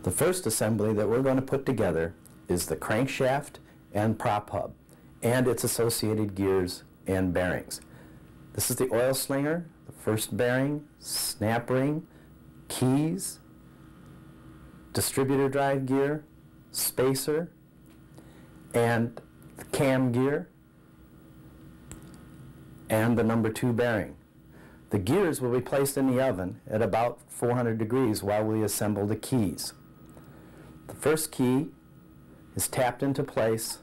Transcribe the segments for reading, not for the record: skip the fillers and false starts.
The first assembly that we're going to put together is the crankshaft and prop hub and its associated gears and bearings. This is the oil slinger, the first bearing, snap ring, keys, distributor drive gear, spacer, and the cam gear, and the number 2 bearing. The gears will be placed in the oven at about 400 degrees while we assemble the keys. The first key is tapped into place,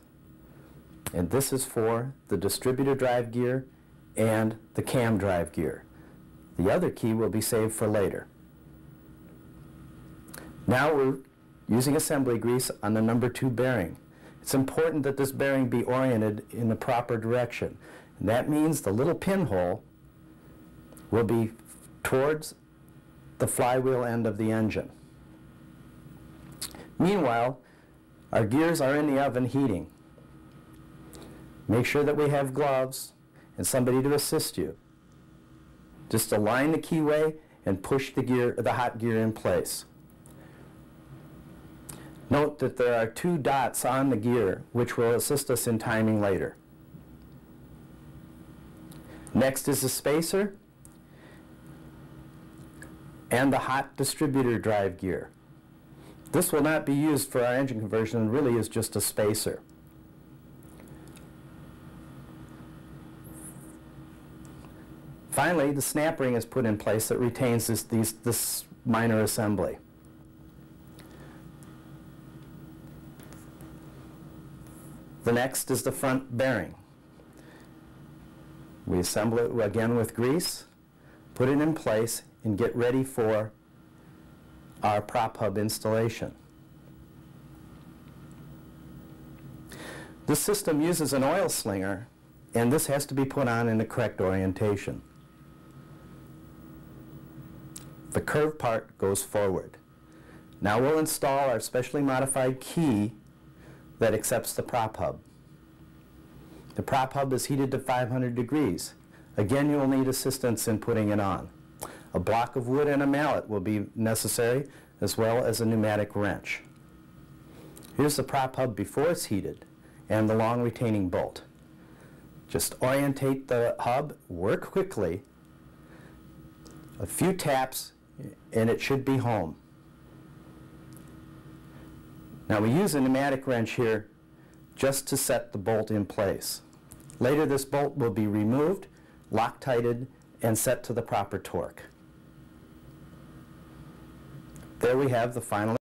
and this is for the distributor drive gear and the cam drive gear. The other key will be saved for later. Now we're using assembly grease on the number 2 bearing. It's important that this bearing be oriented in the proper direction. And that means the little pinhole will be towards the flywheel end of the engine. Meanwhile, our gears are in the oven heating. Make sure that we have gloves and somebody to assist you. Just align the keyway and push the hot gear in place. Note that there are 2 dots on the gear which will assist us in timing later. Next is the spacer and the hot distributor drive gear. This will not be used for our engine conversion and really is just a spacer. Finally, the snap ring is put in place that retains this minor assembly. The next is the front bearing. We assemble it again with grease, put it in place, and get ready for our prop hub installation. This system uses an oil slinger, and this has to be put on in the correct orientation. The curved part goes forward. Now we'll install our specially modified key that accepts the prop hub. The prop hub is heated to 500 degrees. Again, you will need assistance in putting it on. A block of wood and a mallet will be necessary, as well as a pneumatic wrench. Here's the prop hub before it's heated and the long retaining bolt. Just orientate the hub, work quickly, a few taps, and it should be home. Now we use a pneumatic wrench here just to set the bolt in place. Later this bolt will be removed, Loctited, and set to the proper torque. There we have the final